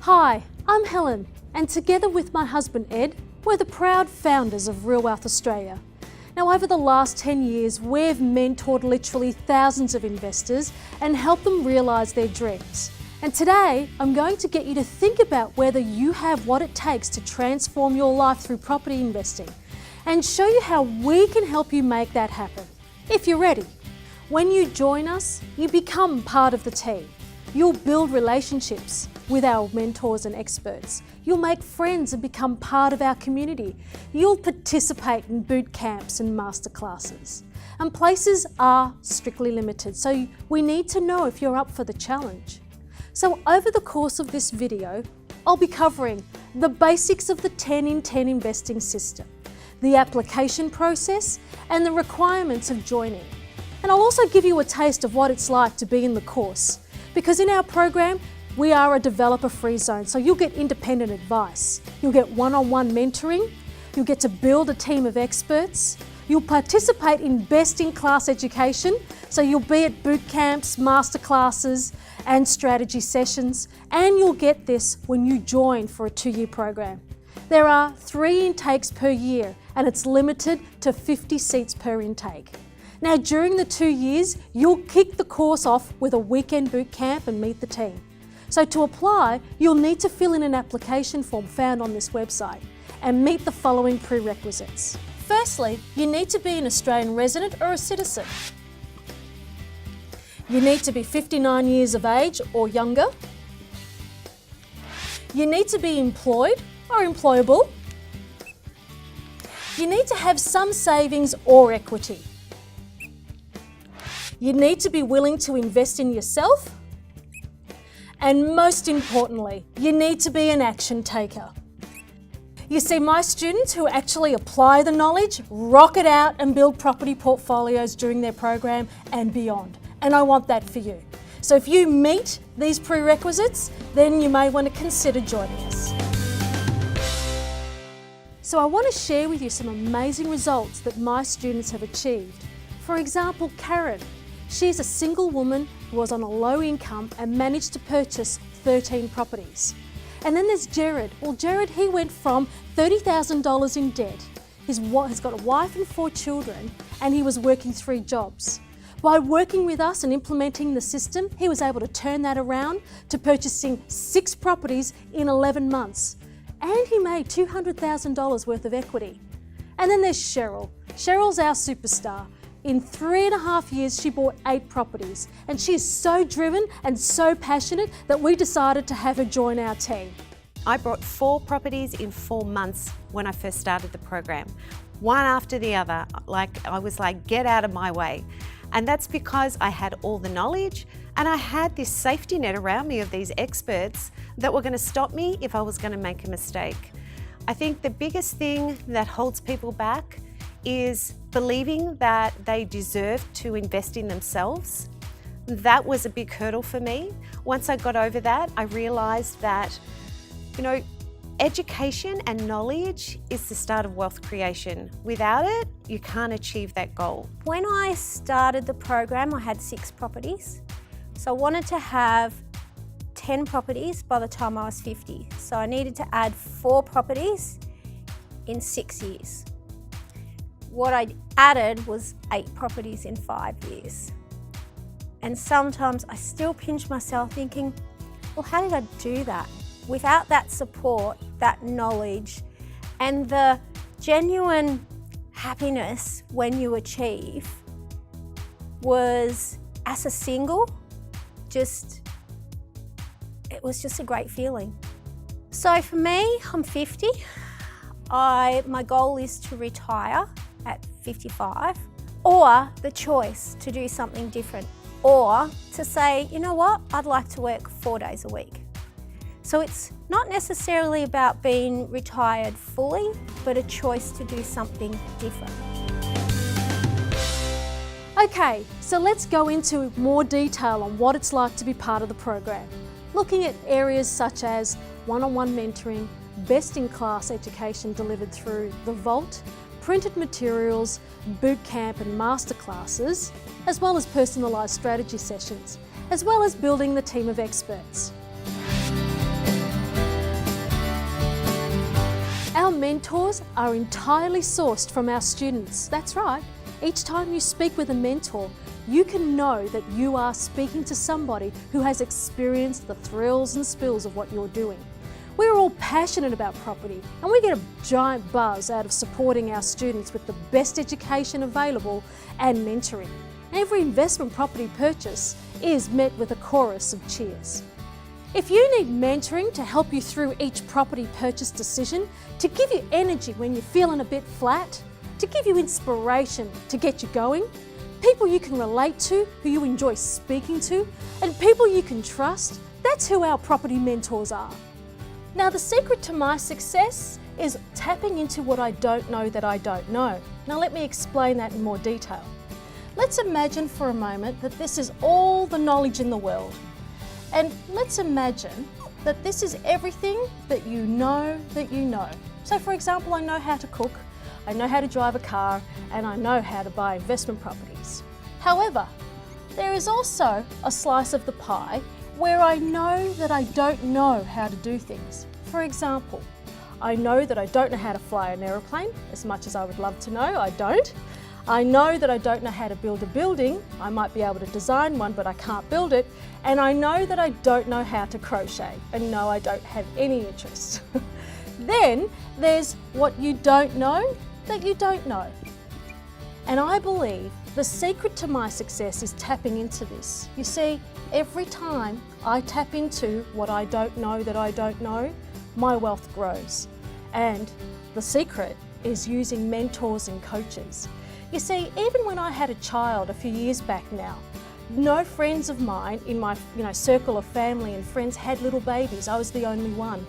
Hi, I'm Helen, and together with my husband Ed, we're the proud founders of Real Wealth Australia. Now, over the last 10 years, we've mentored literally thousands of investors and helped them realise their dreams. And today, I'm going to get you to think about whether you have what it takes to transform your life through property investing and show you how we can help you make that happen, if you're ready. When you join us, you become part of the team. You'll build relationships with our mentors and experts. You'll make friends and become part of our community. You'll participate in boot camps and masterclasses. And places are strictly limited, so we need to know if you're up for the challenge. So over the course of this video, I'll be covering the basics of the 10 in 10 investing system, the application process, and the requirements of joining. And I'll also give you a taste of what it's like to be in the course, because in our program, we are a developer-free zone, so you'll get independent advice. You'll get one-on-one mentoring. You'll get to build a team of experts. You'll participate in best-in-class education, so you'll be at boot camps, masterclasses, and strategy sessions. And you'll get this when you join for a 2-year program. There are 3 intakes per year, and it's limited to 50 seats per intake. Now, during the 2 years, you'll kick the course off with a weekend boot camp and meet the team. So to apply, you'll need to fill in an application form found on this website and meet the following prerequisites. Firstly, you need to be an Australian resident or a citizen. You need to be 59 years of age or younger. You need to be employed or employable. You need to have some savings or equity. You need to be willing to invest in yourself. And most importantly, you need to be an action taker. You see, my students who actually apply the knowledge, rock it out and build property portfolios during their program and beyond. And I want that for you. So if you meet these prerequisites, then you may want to consider joining us. So I want to share with you some amazing results that my students have achieved. For example, Karen. She's a single woman who was on a low income and managed to purchase 13 properties. And then there's Jared. Well, Jared, he went from $30,000 in debt. He's got a wife and 4 children, and he was working 3 jobs. By working with us and implementing the system, he was able to turn that around to purchasing 6 properties in 11 months. And he made $200,000 worth of equity. And then there's Cheryl. Cheryl's our superstar. In 3.5 years, she bought 8 properties, and she is so driven and so passionate that we decided to have her join our team. I bought 4 properties in 4 months when I first started the program, one after the other. I was like, get out of my way. And that's because I had all the knowledge and I had this safety net around me of these experts that were going to stop me if I was going to make a mistake. I think the biggest thing that holds people back is believing that they deserve to invest in themselves. That was a big hurdle for me. Once I got over that, I realised that, education and knowledge is the start of wealth creation. Without it, you can't achieve that goal. When I started the program, I had 6 properties. So I wanted to have 10 properties by the time I was 50. So I needed to add 4 properties in 6 years. What I added was 8 properties in 5 years. And sometimes I still pinch myself thinking, well, how did I do that? Without that support, that knowledge, and the genuine happiness when you achieve was, as a single, it was just a great feeling. So for me, I'm 50. My goal is to retire at 55, or the choice to do something different, or to say, you know what, I'd like to work 4 days a week. So it's not necessarily about being retired fully, but a choice to do something different. Okay, so let's go into more detail on what it's like to be part of the program, looking at areas such as one-on-one mentoring, best-in-class education delivered through the Vault, printed materials, boot camp and masterclasses, as well as personalised strategy sessions, as well as building the team of experts. mentors are entirely sourced from our students. That's right. Each time you speak with a mentor, you can know that you are speaking to somebody who has experienced the thrills and spills of what you're doing. We're all passionate about property, and we get a giant buzz out of supporting our students with the best education available and mentoring. Every investment property purchase is met with a chorus of cheers. If you need mentoring to help you through each property purchase decision, to give you energy when you're feeling a bit flat, to give you inspiration to get you going, people you can relate to, who you enjoy speaking to, and people you can trust, that's who our property mentors are. Now, the secret to my success is tapping into what I don't know that I don't know. Now, let me explain that in more detail. Let's imagine for a moment that this is all the knowledge in the world. And let's imagine that this is everything that you know that you know. So for example, I know how to cook, I know how to drive a car, and I know how to buy investment properties. However, there is also a slice of the pie where I know that I don't know how to do things. For example, I know that I don't know how to fly an aeroplane, as much as I would love to know, I don't. I know that I don't know how to build a building. I might be able to design one, but I can't build it. And I know that I don't know how to crochet. And no, I don't have any interest. Then there's what you don't know that you don't know. And I believe the secret to my success is tapping into this. You see, every time I tap into what I don't know that I don't know, my wealth grows. And the secret is using mentors and coaches. You see, even when I had a child a few years back now, no friends of mine in my circle of family and friends had little babies. I was the only one.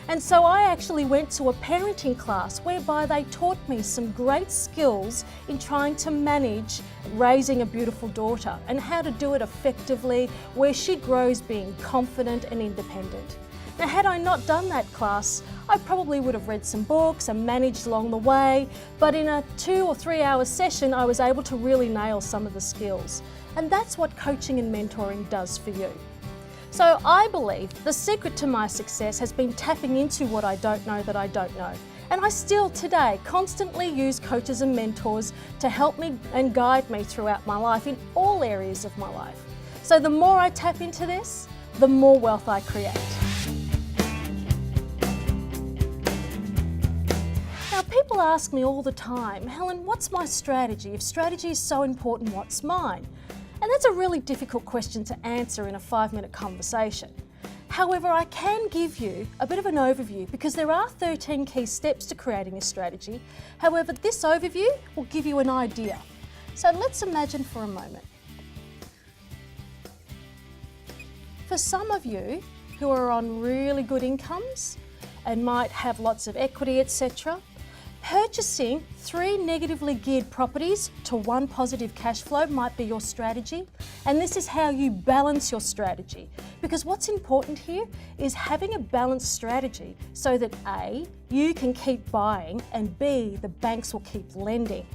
And so I actually went to a parenting class whereby they taught me some great skills in trying to manage raising a beautiful daughter and how to do it effectively where she grows being confident and independent. Now, had I not done that class, I probably would have read some books and managed along the way, but in a 2 or 3 hour session, I was able to really nail some of the skills. And that's what coaching and mentoring does for you. So I believe the secret to my success has been tapping into what I don't know that I don't know. And I still today constantly use coaches and mentors to help me and guide me throughout my life in all areas of my life. So the more I tap into this, the more wealth I create. Now, people ask me all the time, Helen, what's my strategy? If strategy is so important, what's mine? And that's a really difficult question to answer in a 5-minute conversation. However, I can give you a bit of an overview because there are 13 key steps to creating a strategy. However, this overview will give you an idea. So let's imagine for a moment. For some of you who are on really good incomes and might have lots of equity, etc., purchasing 3 negatively geared properties to 1 positive cash flow might be your strategy. And this is how you balance your strategy. Because what's important here is having a balanced strategy so that A, you can keep buying, and B, the banks will keep lending.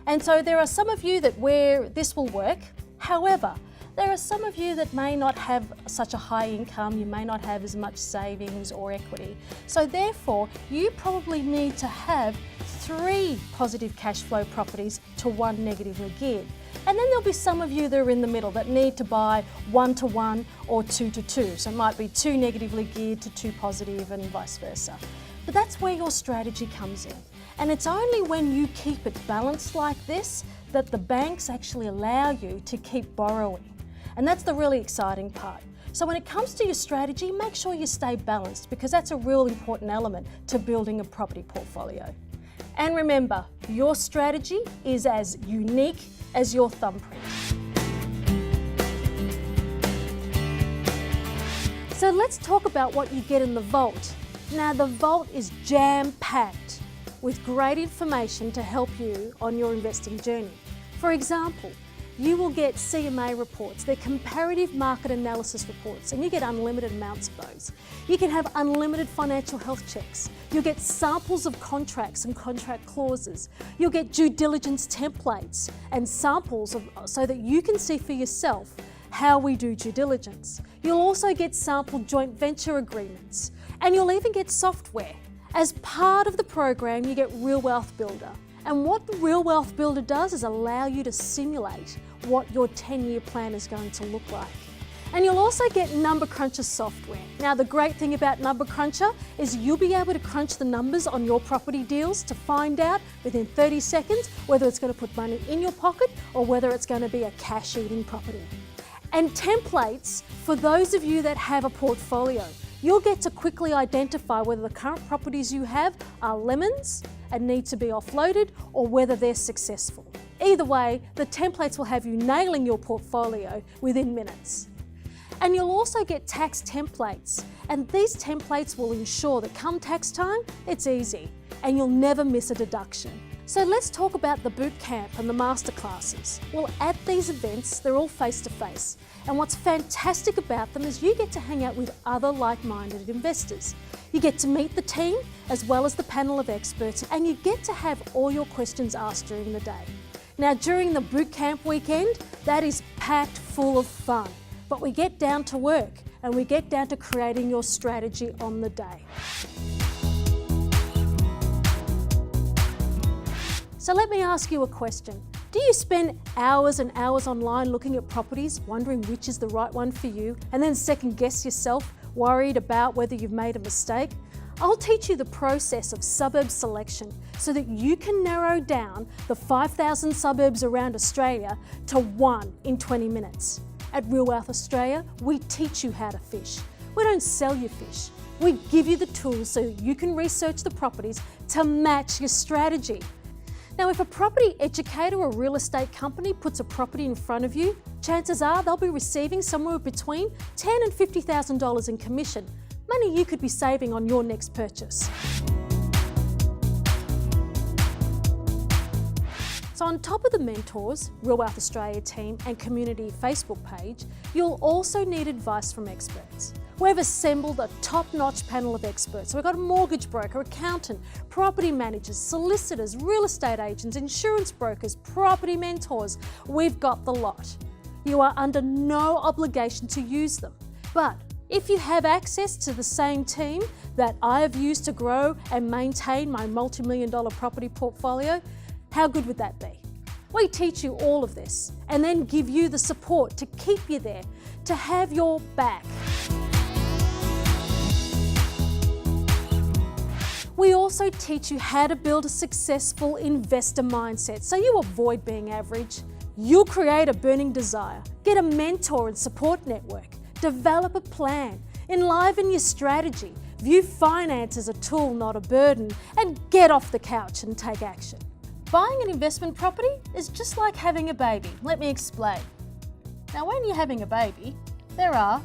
And so there are some of you that where this will work. However, there are some of you that may not have such a high income, you may not have as much savings or equity. So therefore, you probably need to have 3 positive cash flow properties to 1 negatively geared. And then there'll be some of you that are in the middle that need to buy 1 to 1 or 2 to 2. So it might be 2 negatively geared to 2 positive and vice versa. But that's where your strategy comes in. And it's only when you keep it balanced like this that the banks actually allow you to keep borrowing. And that's the really exciting part. So when it comes to your strategy, make sure you stay balanced because that's a real important element to building a property portfolio. And remember, your strategy is as unique as your thumbprint. So let's talk about what you get in the vault. Now, the vault is jam-packed with great information to help you on your investing journey. For example, you will get CMA reports, they're comparative market analysis reports, and you get unlimited amounts of those. You can have unlimited financial health checks. You'll get samples of contracts and contract clauses. You'll get due diligence templates and samples so that you can see for yourself how we do due diligence. You'll also get sample joint venture agreements, and you'll even get software. As part of the program, you get Real Wealth Builder. And what the Real Wealth Builder does is allow you to simulate what your 10-year plan is going to look like. And you'll also get Number Cruncher software. Now, the great thing about Number Cruncher is you'll be able to crunch the numbers on your property deals to find out within 30 seconds whether it's going to put money in your pocket or whether it's going to be a cash-eating property. And templates for those of you that have a portfolio. You'll get to quickly identify whether the current properties you have are lemons and need to be offloaded or whether they're successful. Either way, the templates will have you nailing your portfolio within minutes. And you'll also get tax templates, and these templates will ensure that come tax time, it's easy and you'll never miss a deduction. So let's talk about the boot camp and the masterclasses. Well, at these events, they're all face-to-face. And what's fantastic about them is you get to hang out with other like-minded investors. You get to meet the team as well as the panel of experts, and you get to have all your questions asked during the day. Now, during the boot camp weekend, that is packed full of fun. But we get down to work and we get down to creating your strategy on the day. So let me ask you a question. Do you spend hours and hours online looking at properties, wondering which is the right one for you, and then second guess yourself, worried about whether you've made a mistake? I'll teach you the process of suburb selection so that you can narrow down the 5,000 suburbs around Australia to one in 20 minutes. At Real Wealth Australia, we teach you how to fish. We don't sell you fish. We give you the tools so that you can research the properties to match your strategy. Now, if a property educator or real estate company puts a property in front of you, chances are they'll be receiving somewhere between $10,000 and $50,000 in commission, money you could be saving on your next purchase. So on top of the mentors, Real Wealth Australia team and community Facebook page, you'll also need advice from experts. We've assembled a top-notch panel of experts. So we've got a mortgage broker, accountant, property managers, solicitors, real estate agents, insurance brokers, property mentors. We've got the lot. You are under no obligation to use them. But if you have access to the same team that I have used to grow and maintain my multi-million-dollar property portfolio, how good would that be? We teach you all of this and then give you the support to keep you there, to have your back. We also teach you how to build a successful investor mindset so you avoid being average. You'll create a burning desire, get a mentor and support network, develop a plan, enliven your strategy, view finance as a tool, not a burden, and get off the couch and take action. Buying an investment property is just like having a baby. Let me explain. Now, when you're having a baby, there are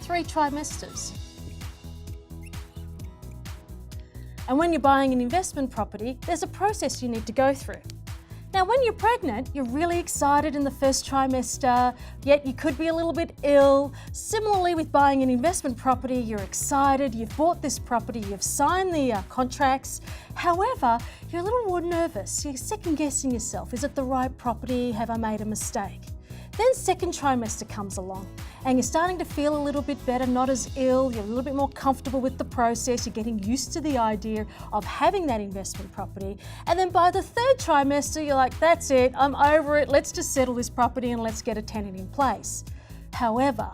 3 trimesters. And when you're buying an investment property, there's a process you need to go through. Now, when you're pregnant, you're really excited in the first trimester, yet you could be a little bit ill. Similarly, with buying an investment property, you're excited, you've bought this property, you've signed the contracts. However, you're a little more nervous. You're second guessing yourself. Is it the right property? Have I made a mistake? Then second trimester comes along and you're starting to feel a little bit better, not as ill, you're a little bit more comfortable with the process, you're getting used to the idea of having that investment property. And then by the third trimester, you're like, that's it, I'm over it, let's just settle this property and let's get a tenant in place. However,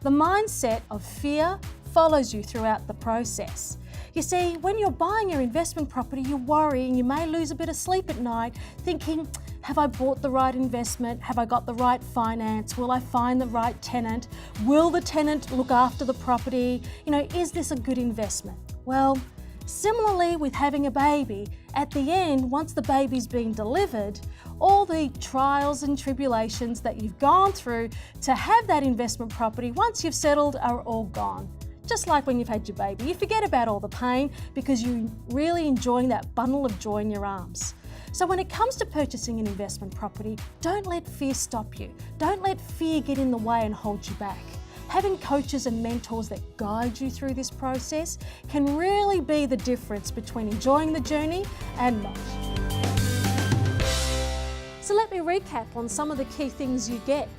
the mindset of fear follows you throughout the process. You see, when you're buying your investment property, you worry and you may lose a bit of sleep at night thinking, have I bought the right investment? Have I got the right finance? Will I find the right tenant? Will the tenant look after the property? You know, is this a good investment? Well, similarly with having a baby, at the end, once the baby's been delivered, all the trials and tribulations that you've gone through to have that investment property, once you've settled, are all gone. Just like when you've had your baby, you forget about all the pain because you're really enjoying that bundle of joy in your arms. So when it comes to purchasing an investment property, don't let fear stop you. Don't let fear get in the way and hold you back. Having coaches and mentors that guide you through this process can really be the difference between enjoying the journey and not. So let me recap on some of the key things you get.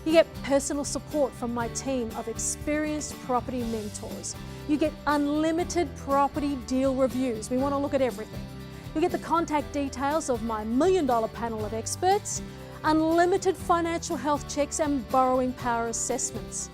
You get personal support from my team of experienced property mentors. You get unlimited property deal reviews. We want to look at everything. You get the contact details of my $1 million panel of experts, unlimited financial health checks and borrowing power assessments.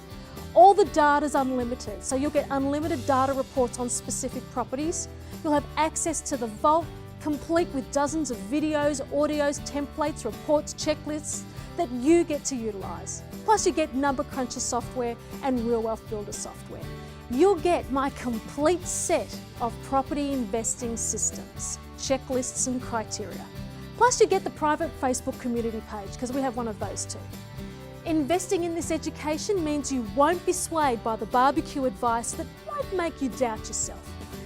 All the data is unlimited, so you'll get unlimited data reports on specific properties. You'll have access to the vault, complete with dozens of videos, audios, templates, reports, checklists that you get to utilise. Plus you get number cruncher software and Real Wealth Builder software. You'll get my complete set of property investing systems, checklists and criteria. Plus you get the private Facebook community page, because we have one of those too. Investing in this education means you won't be swayed by the barbecue advice that might make you doubt yourself.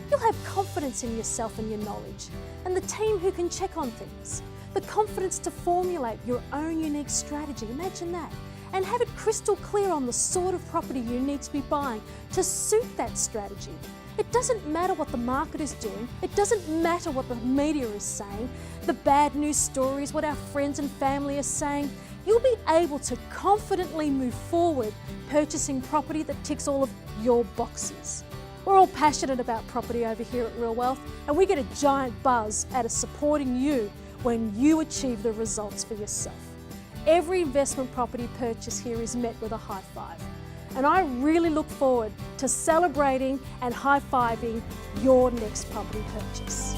You'll have confidence in yourself and your knowledge, and the team who can check on things. The confidence to formulate your own unique strategy, imagine that, and have it crystal clear on the sort of property you need to be buying to suit that strategy. It doesn't matter what the market is doing, it doesn't matter what the media is saying, the bad news stories, what our friends and family are saying. You'll be able to confidently move forward purchasing property that ticks all of your boxes. We're all passionate about property over here at Real Wealth, and we get a giant buzz out of supporting you when you achieve the results for yourself. Every investment property purchase here is met with a high five. And I really look forward to celebrating and high-fiving your next property purchase.